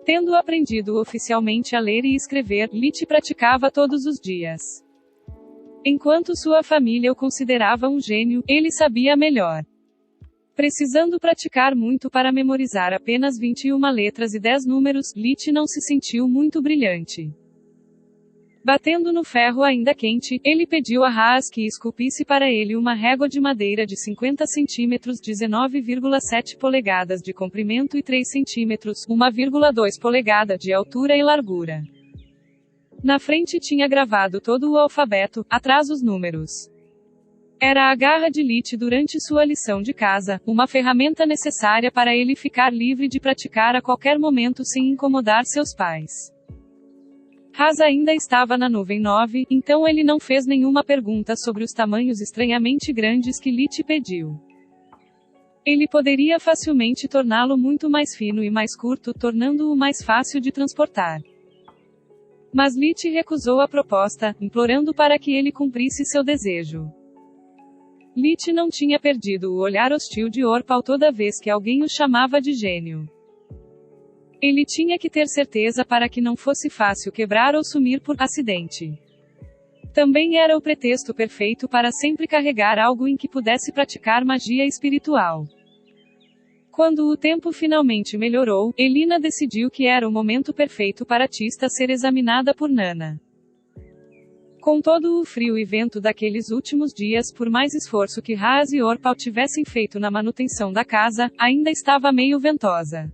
Tendo aprendido oficialmente a ler e escrever, Lit praticava todos os dias. Enquanto sua família o considerava um gênio, ele sabia melhor. Precisando praticar muito para memorizar apenas 21 letras e 10 números, Lit não se sentiu muito brilhante. Batendo no ferro ainda quente, ele pediu a Haas que esculpisse para ele uma régua de madeira de 50 centímetros, 19,7 polegadas de comprimento e 3 centímetros, 1,2 polegada de altura e largura. Na frente tinha gravado todo o alfabeto, atrás os números. Era a garra de Lit durante sua lição de casa, uma ferramenta necessária para ele ficar livre de praticar a qualquer momento sem incomodar seus pais. Haas ainda estava na nuvem 9, então ele não fez nenhuma pergunta sobre os tamanhos estranhamente grandes que Lit pediu. Ele poderia facilmente torná-lo muito mais fino e mais curto, tornando-o mais fácil de transportar. Mas Lit recusou a proposta, implorando para que ele cumprisse seu desejo. Lit não tinha perdido o olhar hostil de Orpal toda vez que alguém o chamava de gênio. Ele tinha que ter certeza para que não fosse fácil quebrar ou sumir por acidente. Também era o pretexto perfeito para sempre carregar algo em que pudesse praticar magia espiritual. Quando o tempo finalmente melhorou, Elina decidiu que era o momento perfeito para Tista ser examinada por Nana. Com todo o frio e vento daqueles últimos dias, por mais esforço que Haas e Orpal tivessem feito na manutenção da casa, ainda estava meio ventosa.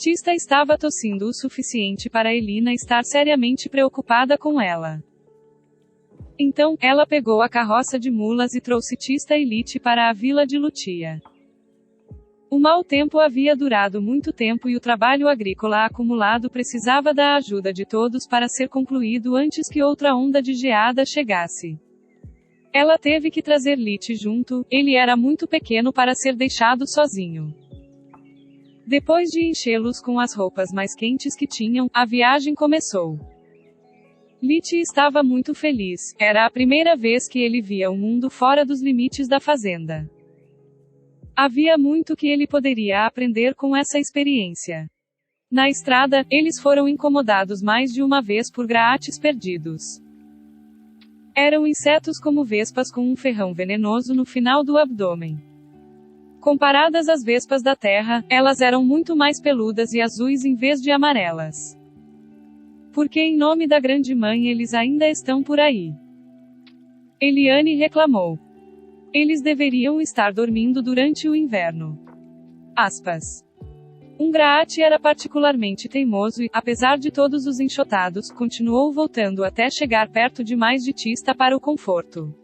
Tista estava tossindo o suficiente para Elina estar seriamente preocupada com ela. Então, ela pegou a carroça de mulas e trouxe Tista e Lit para a vila de Lutia. O mau tempo havia durado muito tempo e o trabalho agrícola acumulado precisava da ajuda de todos para ser concluído antes que outra onda de geada chegasse. Ela teve que trazer Lit junto, ele era muito pequeno para ser deixado sozinho. Depois de enchê-los com as roupas mais quentes que tinham, a viagem começou. Lit estava muito feliz, era a primeira vez que ele via o mundo fora dos limites da fazenda. Havia muito que ele poderia aprender com essa experiência. Na estrada, eles foram incomodados mais de uma vez por graates perdidos. Eram insetos como vespas com um ferrão venenoso no final do abdômen. Comparadas às vespas da terra, elas eram muito mais peludas e azuis em vez de amarelas. Porque em nome da Grande Mãe eles ainda estão por aí? Eliane reclamou. Eles deveriam estar dormindo durante o inverno. Aspas. Um graate era particularmente teimoso e, apesar de todos os enxotados, continuou voltando até chegar perto demais de Tista para o conforto.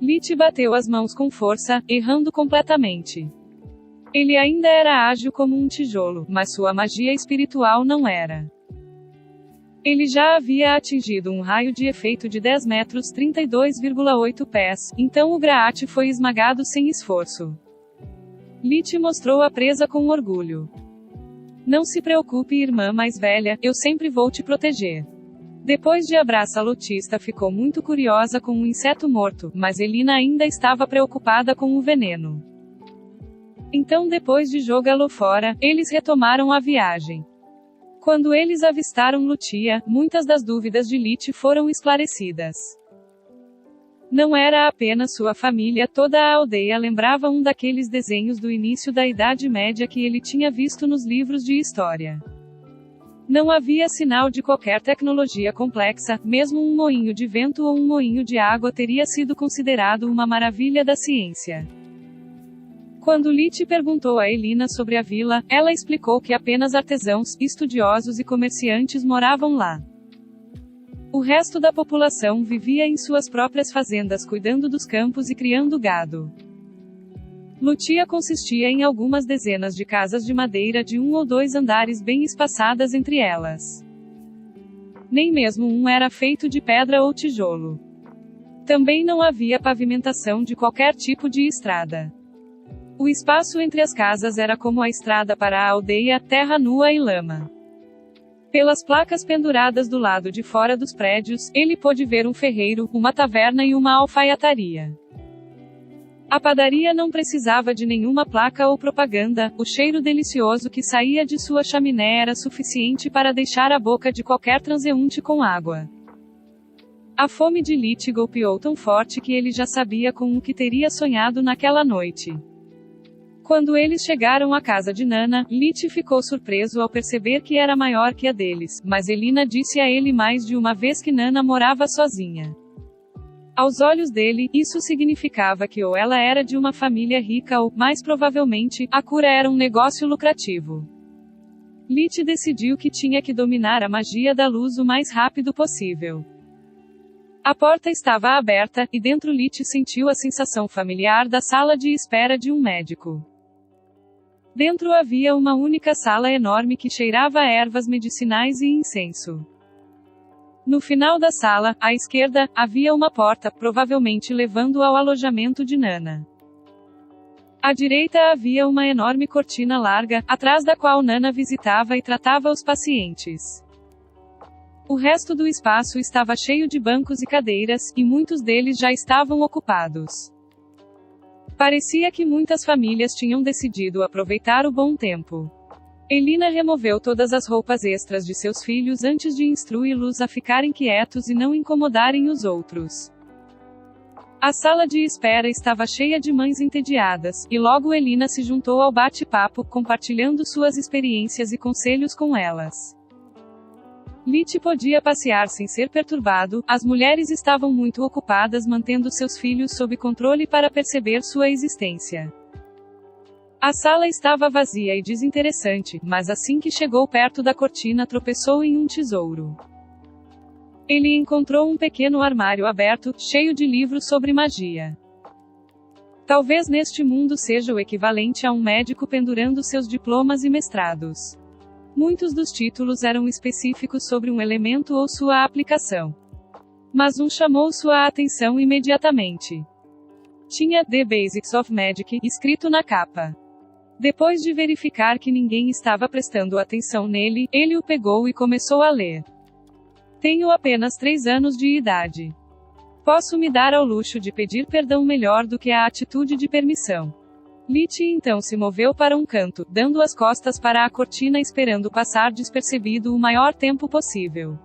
Lit bateu as mãos com força, errando completamente. Ele ainda era ágil como um tijolo, mas sua magia espiritual não era. Ele já havia atingido um raio de efeito de 10 metros 32,8 pés, então o graate foi esmagado sem esforço. Lit mostrou a presa com orgulho. Não se preocupe, irmã mais velha, eu sempre vou te proteger. Depois de abraçá-lo, Tista ficou muito curiosa com um inseto morto, mas Elina ainda estava preocupada com o veneno. Então, depois de jogá-lo fora, eles retomaram a viagem. Quando eles avistaram Lutia, muitas das dúvidas de Lit foram esclarecidas. Não era apenas sua família, toda a aldeia lembrava um daqueles desenhos do início da Idade Média que ele tinha visto nos livros de história. Não havia sinal de qualquer tecnologia complexa, mesmo um moinho de vento ou um moinho de água teria sido considerado uma maravilha da ciência. Quando Lit perguntou a Elina sobre a vila, ela explicou que apenas artesãos, estudiosos e comerciantes moravam lá. O resto da população vivia em suas próprias fazendas cuidando dos campos e criando gado. Lutia consistia em algumas dezenas de casas de madeira de 1 ou 2 andares bem espaçadas entre elas. Nem mesmo um era feito de pedra ou tijolo. Também não havia pavimentação de qualquer tipo de estrada. O espaço entre as casas era como a estrada para a aldeia, terra nua e lama. Pelas placas penduradas do lado de fora dos prédios, ele pôde ver um ferreiro, uma taverna e uma alfaiataria. A padaria não precisava de nenhuma placa ou propaganda, o cheiro delicioso que saía de sua chaminé era suficiente para deixar a boca de qualquer transeunte com água. A fome de Lit golpeou tão forte que ele já sabia com o que teria sonhado naquela noite. Quando eles chegaram à casa de Nana, Lit ficou surpreso ao perceber que era maior que a deles, mas Elina disse a ele mais de uma vez que Nana morava sozinha. Aos olhos dele, isso significava que ou ela era de uma família rica ou, mais provavelmente, a cura era um negócio lucrativo. Lit decidiu que tinha que dominar a magia da luz o mais rápido possível. A porta estava aberta, e dentro Lit sentiu a sensação familiar da sala de espera de um médico. Dentro havia uma única sala enorme que cheirava a ervas medicinais e incenso. No final da sala, à esquerda, havia uma porta, provavelmente levando ao alojamento de Nana. À direita havia uma enorme cortina larga, atrás da qual Nana visitava e tratava os pacientes. O resto do espaço estava cheio de bancos e cadeiras, e muitos deles já estavam ocupados. Parecia que muitas famílias tinham decidido aproveitar o bom tempo. Elina removeu todas as roupas extras de seus filhos antes de instruí-los a ficarem quietos e não incomodarem os outros. A sala de espera estava cheia de mães entediadas, e logo Elina se juntou ao bate-papo, compartilhando suas experiências e conselhos com elas. Lit podia passear sem ser perturbado, as mulheres estavam muito ocupadas mantendo seus filhos sob controle para perceber sua existência. A sala estava vazia e desinteressante, mas assim que chegou perto da cortina tropeçou em um tesouro. Ele encontrou um pequeno armário aberto, cheio de livros sobre magia. Talvez neste mundo seja o equivalente a um médico pendurando seus diplomas e mestrados. Muitos dos títulos eram específicos sobre um elemento ou sua aplicação. Mas um chamou sua atenção imediatamente. Tinha The Basics of Magic escrito na capa. Depois de verificar que ninguém estava prestando atenção nele, ele o pegou e começou a ler. Tenho apenas 3 anos de idade. Posso me dar ao luxo de pedir perdão melhor do que a atitude de permissão. Lit então se moveu para um canto, dando as costas para a cortina esperando passar despercebido o maior tempo possível.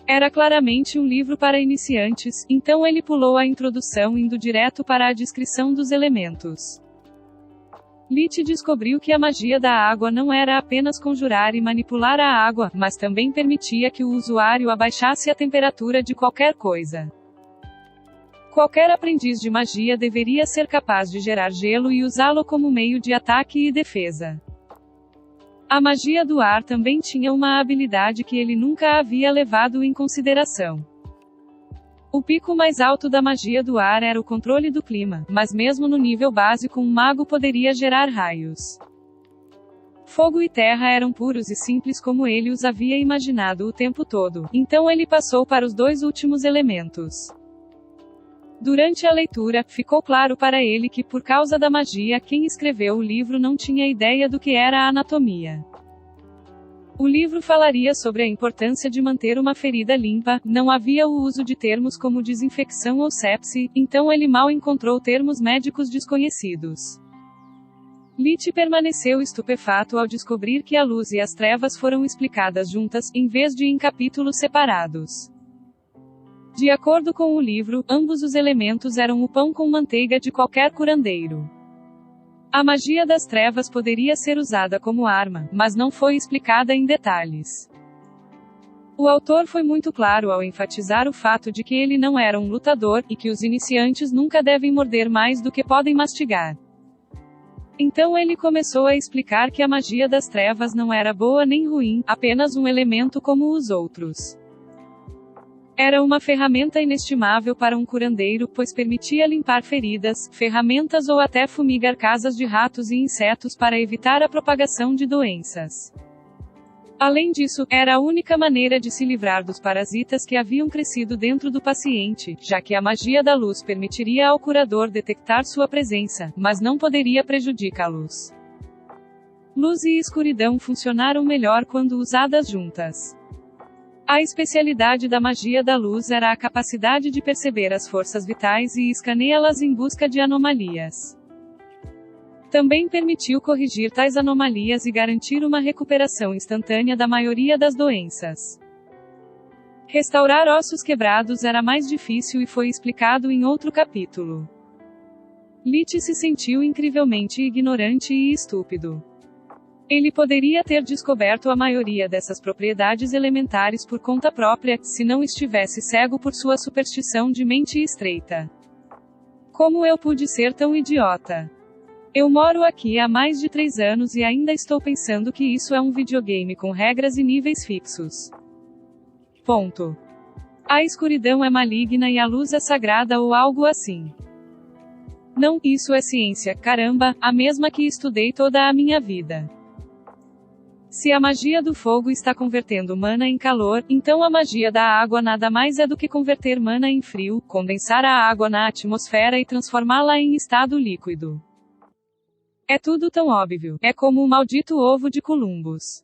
Era claramente um livro para iniciantes, então ele pulou a introdução indo direto para a descrição dos elementos. Lit descobriu que a magia da água não era apenas conjurar e manipular a água, mas também permitia que o usuário abaixasse a temperatura de qualquer coisa. Qualquer aprendiz de magia deveria ser capaz de gerar gelo e usá-lo como meio de ataque e defesa. A magia do ar também tinha uma habilidade que ele nunca havia levado em consideração. O pico mais alto da magia do ar era o controle do clima, mas mesmo no nível básico um mago poderia gerar raios. Fogo e terra eram puros e simples como ele os havia imaginado o tempo todo, então ele passou para os 2 últimos elementos. Durante a leitura, ficou claro para ele que, por causa da magia, quem escreveu o livro não tinha ideia do que era a anatomia. O livro falaria sobre a importância de manter uma ferida limpa, não havia o uso de termos como desinfecção ou sepse, então ele mal encontrou termos médicos desconhecidos. Lit permaneceu estupefato ao descobrir que a luz e as trevas foram explicadas juntas, em vez de em capítulos separados. De acordo com o livro, ambos os elementos eram o pão com manteiga de qualquer curandeiro. A magia das trevas poderia ser usada como arma, mas não foi explicada em detalhes. O autor foi muito claro ao enfatizar o fato de que ele não era um lutador, e que os iniciantes nunca devem morder mais do que podem mastigar. Então ele começou a explicar que a magia das trevas não era boa nem ruim, apenas um elemento como os outros. Era uma ferramenta inestimável para um curandeiro, pois permitia limpar feridas, ferramentas ou até fumigar casas de ratos e insetos para evitar a propagação de doenças. Além disso, era a única maneira de se livrar dos parasitas que haviam crescido dentro do paciente, já que a magia da luz permitiria ao curador detectar sua presença, mas não poderia prejudicá-los. Luz e escuridão funcionaram melhor quando usadas juntas. A especialidade da magia da luz era a capacidade de perceber as forças vitais e escaneá-las em busca de anomalias. Também permitiu corrigir tais anomalias e garantir uma recuperação instantânea da maioria das doenças. Restaurar ossos quebrados era mais difícil e foi explicado em outro capítulo. Lich se sentiu incrivelmente ignorante e estúpido. Ele poderia ter descoberto a maioria dessas propriedades elementares por conta própria, se não estivesse cego por sua superstição de mente estreita. Como eu pude ser tão idiota? Eu moro aqui há mais de 3 anos e ainda estou pensando que isso é um videogame com regras e níveis fixos. Ponto. A escuridão é maligna e a luz é sagrada ou algo assim. Não, isso é ciência, caramba, a mesma que estudei toda a minha vida. Se a magia do fogo está convertendo mana em calor, então a magia da água nada mais é do que converter mana em frio, condensar a água na atmosfera e transformá-la em estado líquido. É tudo tão óbvio, é como o maldito ovo de Columbus.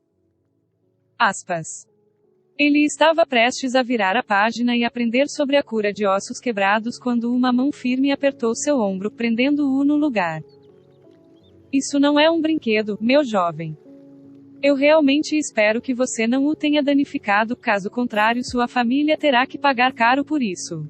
Aspas. Ele estava prestes a virar a página e aprender sobre a cura de ossos quebrados quando uma mão firme apertou seu ombro, prendendo-o no lugar. Isso não é um brinquedo, meu jovem. Eu realmente espero que você não o tenha danificado, caso contrário sua família terá que pagar caro por isso.